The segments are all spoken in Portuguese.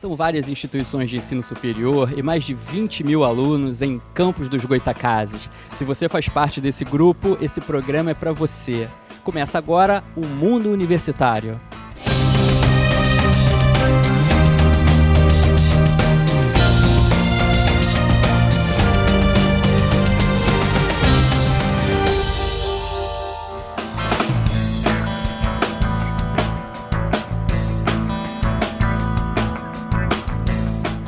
São várias instituições de ensino superior e mais de 20 mil alunos em campos dos Goitacazes. Se você faz parte desse grupo, esse programa é para você. Começa agora o Mundo Universitário.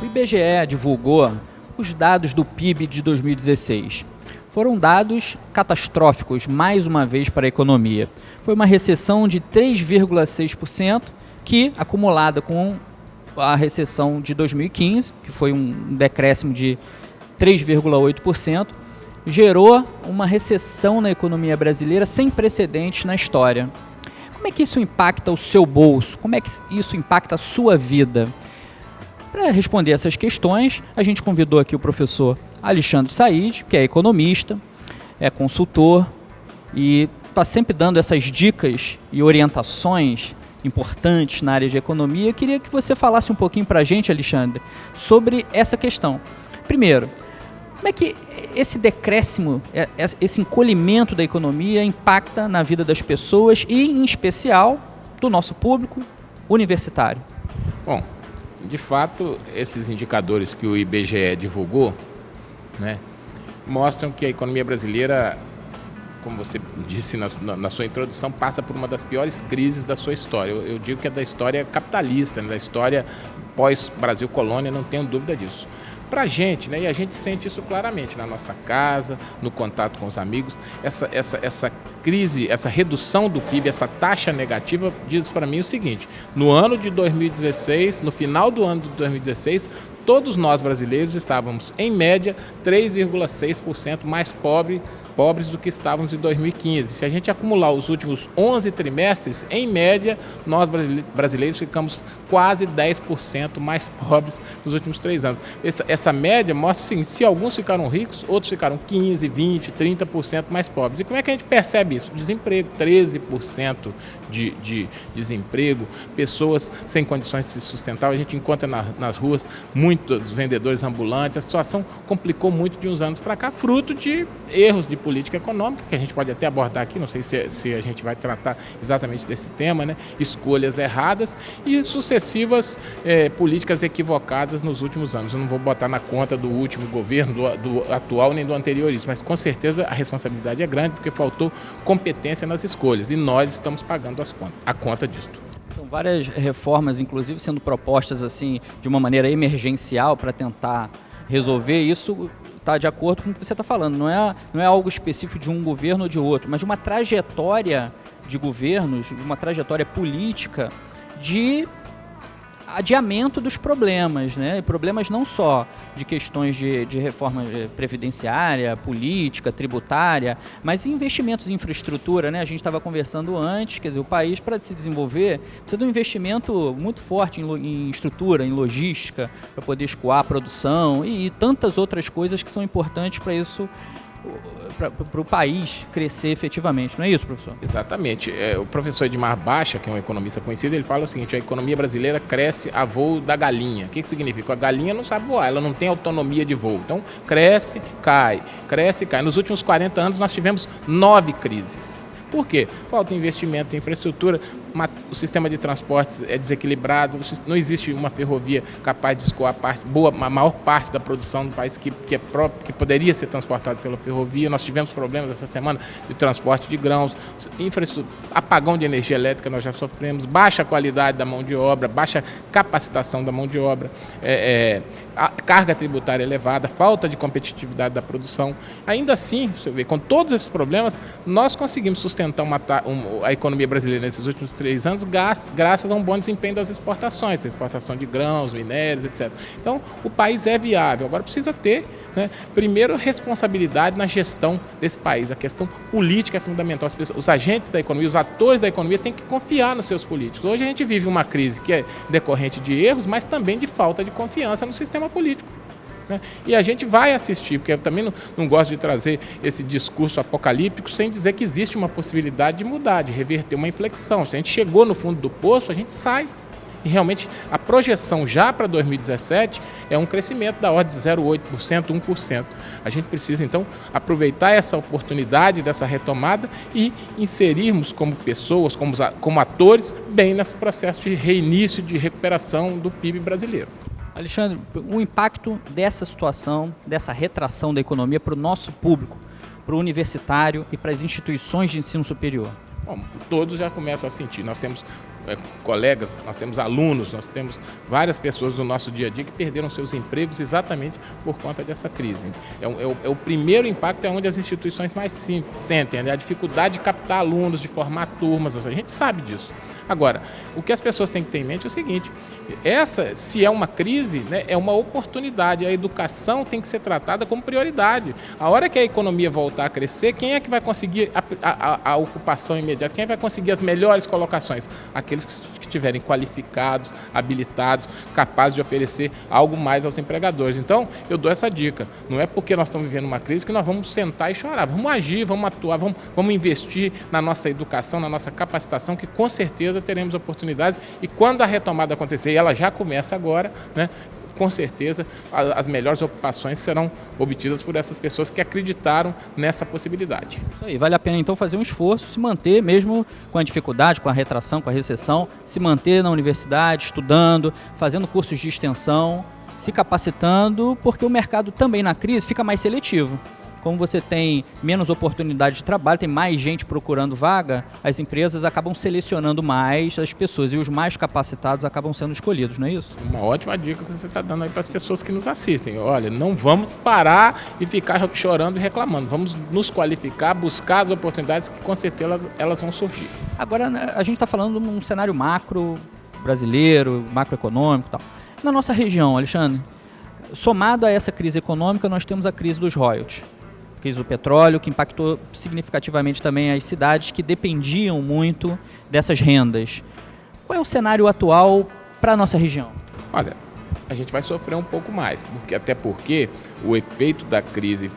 O IBGE divulgou os dados do PIB de 2016. Foram dados catastróficos, mais uma vez, para a economia. Foi uma recessão de 3,6%, que, acumulada com a recessão de 2015, que foi um decréscimo de 3,8%, gerou uma recessão na economia brasileira sem precedentes na história. Como é que isso impacta o seu bolso? Como é que isso impacta a sua vida? Para responder essas questões, a gente convidou aqui o professor Alexandre Said, que é economista, é consultor e está sempre dando essas dicas e orientações importantes na área de economia. Eu queria que você falasse um pouquinho para a gente, Alexandre, sobre essa questão. Primeiro, como é que esse decréscimo, esse encolhimento da economia impacta na vida das pessoas e, em especial, do nosso público universitário? Bom, de fato, esses indicadores que o IBGE divulgou, né, mostram que a economia brasileira, como você disse na sua introdução, passa por uma das piores crises da sua história. Eu digo que é da história capitalista, né, da história pós-Brasil colônia, não tenho dúvida disso. Para a gente, né, e a gente sente isso claramente na nossa casa, no contato com os amigos, essa crise, essa redução do PIB, essa taxa negativa, diz para mim o seguinte: no ano de 2016, no final do ano de 2016, todos nós brasileiros estávamos, em média, 3,6% mais pobres do que estávamos em 2015. Se a gente acumular os últimos 11 trimestres, em média, nós brasileiros ficamos quase 10% mais pobres nos últimos 3 anos. Essa média mostra o seguinte: se alguns ficaram ricos, outros ficaram 15%, 20%, 30% mais pobres. E como é que a gente percebe isso? Desemprego, 13% de desemprego, pessoas sem condições de se sustentar. A gente encontra nas ruas muitos vendedores ambulantes. A situação complicou muito de uns anos para cá, fruto de erros de política econômica, que a gente pode até abordar aqui, não sei se a gente vai tratar exatamente desse tema, né? Escolhas erradas e sucessivas políticas equivocadas nos últimos anos. Eu não vou botar na conta do último governo, do atual nem do anterior isso, mas com certeza a responsabilidade é grande porque faltou competência nas escolhas e nós estamos pagando a conta disso. São várias reformas, inclusive, sendo propostas assim de uma maneira emergencial para tentar resolver isso. Está de acordo com o que você está falando, não é algo específico de um governo ou de outro, mas de uma trajetória de governos, de uma trajetória política de adiamento dos problemas, né? Problemas não só de questões de reforma previdenciária, política, tributária, mas investimentos em infraestrutura, né? A gente estava conversando antes, quer dizer, o país, para se desenvolver, precisa de um investimento muito forte em estrutura, em logística, para poder escoar a produção e tantas outras coisas que são importantes para isso, para o país crescer efetivamente, não é isso, professor? Exatamente. O professor Edmar Baixa, que é um economista conhecido, ele fala o seguinte: a economia brasileira cresce a voo da galinha. O que significa? A galinha não sabe voar, ela não tem autonomia de voo. Então, cresce, cai, cresce, cai. Nos últimos 40 anos, nós tivemos 9 crises. Por quê? Falta investimento em infraestrutura, o sistema de transportes é desequilibrado, não existe uma ferrovia capaz de escoar a maior parte da produção do país que poderia ser transportado pela ferrovia. Nós tivemos problemas essa semana de transporte de grãos, infraestrutura, apagão de energia elétrica nós já sofremos, baixa qualidade da mão de obra, baixa capacitação da mão de obra, a carga tributária elevada, falta de competitividade da produção. Ainda assim, você vê, com todos esses problemas, nós conseguimos sustentar a economia brasileira nesses últimos 3 anos graças a um bom desempenho das exportações, a exportação de grãos, minérios, etc. Então, o país é viável. Agora precisa ter, né, primeiro, responsabilidade na gestão desse país. A questão política é fundamental. Os agentes da economia, os atores da economia têm que confiar nos seus políticos. Hoje a gente vive uma crise que é decorrente de erros, mas também de falta de confiança no sistema político. né? E a gente vai assistir, porque eu também não gosto de trazer esse discurso apocalíptico sem dizer que existe uma possibilidade de mudar, de reverter uma inflexão. Se a gente chegou no fundo do poço, a gente sai. E realmente a projeção já para 2017 é um crescimento da ordem de 0,8%, 1%. A gente precisa então aproveitar essa oportunidade dessa retomada e inserirmos como pessoas, como atores, bem nesse processo de reinício, de recuperação do PIB brasileiro. Alexandre, o impacto dessa situação, dessa retração da economia para o nosso público, para o universitário e para as instituições de ensino superior? Bom, todos já começam a sentir. Nós temos colegas, nós temos alunos, nós temos várias pessoas do nosso dia a dia que perderam seus empregos exatamente por conta dessa crise. O primeiro impacto é onde as instituições mais sentem, né? A dificuldade de captar alunos, de formar turmas, a gente sabe disso. Agora, o que as pessoas têm que ter em mente é o seguinte, se é uma crise, né, é uma oportunidade, a educação tem que ser tratada como prioridade. A hora que a economia voltar a crescer, quem é que vai conseguir a ocupação imediata? Quem é que vai conseguir as melhores colocações? Aqueles que estiverem qualificados, habilitados, capazes de oferecer algo mais aos empregadores. Então, eu dou essa dica, não é porque nós estamos vivendo uma crise que nós vamos sentar e chorar, vamos agir, vamos atuar, vamos investir na nossa educação, na nossa capacitação, que com certeza teremos oportunidades e quando a retomada acontecer, e ela já começa agora, né, com certeza as melhores ocupações serão obtidas por essas pessoas que acreditaram nessa possibilidade. Isso aí, vale a pena então fazer um esforço, se manter mesmo com a dificuldade, com a retração, com a recessão, se manter na universidade, estudando, fazendo cursos de extensão, se capacitando, porque o mercado também na crise fica mais seletivo. Como você tem menos oportunidade de trabalho, tem mais gente procurando vaga, as empresas acabam selecionando mais as pessoas e os mais capacitados acabam sendo escolhidos, não é isso? Uma ótima dica que você está dando aí para as pessoas que nos assistem. Olha, não vamos parar e ficar chorando e reclamando. Vamos nos qualificar, buscar as oportunidades que com certeza elas vão surgir. Agora, a gente está falando de um cenário macro brasileiro, macroeconômico e tal. Na nossa região, Alexandre, somado a essa crise econômica, nós temos a crise dos royalties. Crise do petróleo, que impactou significativamente também as cidades que dependiam muito dessas rendas. Qual é o cenário atual para a nossa região? Olha, a gente vai sofrer um pouco mais, até porque o efeito da crise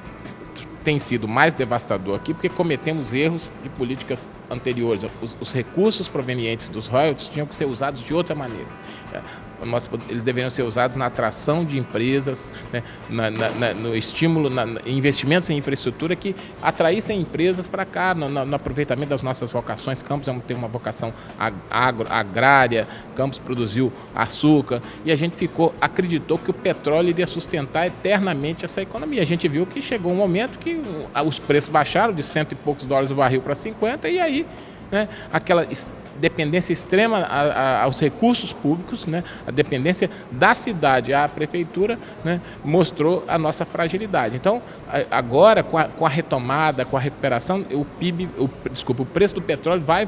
tem sido mais devastador aqui, porque cometemos erros de políticas anteriores. Os recursos provenientes dos royalties tinham que ser usados de outra maneira. Eles deveriam ser usados na atração de empresas, né, no estímulo, em investimentos em infraestrutura que atraíssem empresas para cá, no aproveitamento das nossas vocações. Campos tem uma vocação agrária, Campos produziu açúcar e a gente acreditou que o petróleo iria sustentar eternamente essa economia. A gente viu que chegou um momento que os preços baixaram de $100 e poucos o barril para 50 e aí, né, aquela dependência extrema aos recursos públicos, né, a dependência da cidade à prefeitura, né, mostrou a nossa fragilidade. Então, agora, com a retomada, com a recuperação, o preço do petróleo vai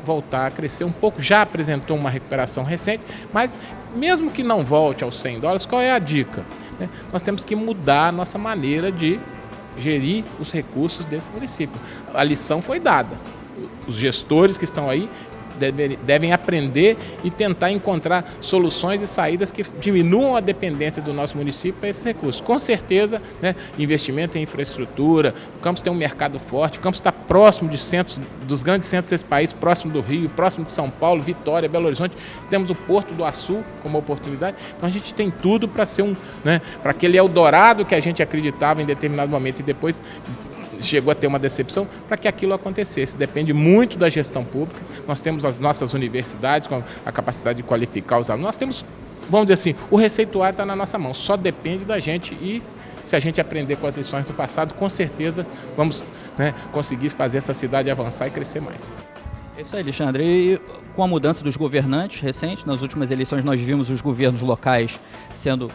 voltar a crescer um pouco, já apresentou uma recuperação recente, mas mesmo que não volte aos $100, qual é a dica? Né? Nós temos que mudar a nossa maneira de gerir os recursos desse município. A lição foi dada. Os gestores que estão aí devem aprender e tentar encontrar soluções e saídas que diminuam a dependência do nosso município para esses recursos. Com certeza, né, investimento em infraestrutura, o Campos tem um mercado forte, o Campos está próximo dos grandes centros desse país, próximo do Rio, próximo de São Paulo, Vitória, Belo Horizonte, temos o Porto do Açu como oportunidade, então a gente tem tudo para ser para aquele Eldorado que a gente acreditava em determinado momento e depois chegou a ter uma decepção, para que aquilo acontecesse. Depende muito da gestão pública. Nós temos as nossas universidades com a capacidade de qualificar os alunos. Nós temos, vamos dizer assim, o receituário está na nossa mão, só depende da gente e se a gente aprender com as lições do passado, com certeza vamos, né, conseguir fazer essa cidade avançar e crescer mais. É isso aí, Alexandre. E com a mudança dos governantes recentes, nas últimas eleições nós vimos os governos locais sendo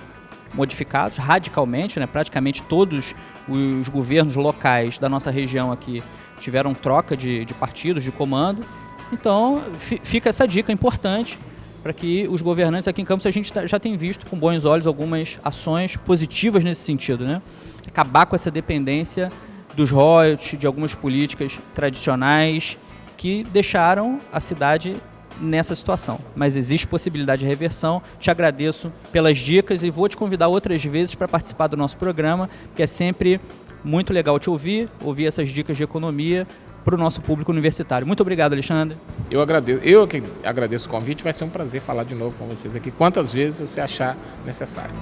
modificados radicalmente, né? Praticamente todos os governos locais da nossa região aqui tiveram troca de partidos, de comando. Então, fica essa dica importante para que os governantes aqui em Campos, a gente já tem visto com bons olhos algumas ações positivas nesse sentido, né? Acabar com essa dependência dos royalties, de algumas políticas tradicionais que deixaram a cidade nessa situação, mas existe possibilidade de reversão. Te agradeço pelas dicas e vou te convidar outras vezes para participar do nosso programa, que é sempre muito legal te ouvir essas dicas de economia para o nosso público universitário. Muito obrigado, Alexandre. Eu que agradeço o convite, vai ser um prazer falar de novo com vocês aqui, quantas vezes você achar necessário.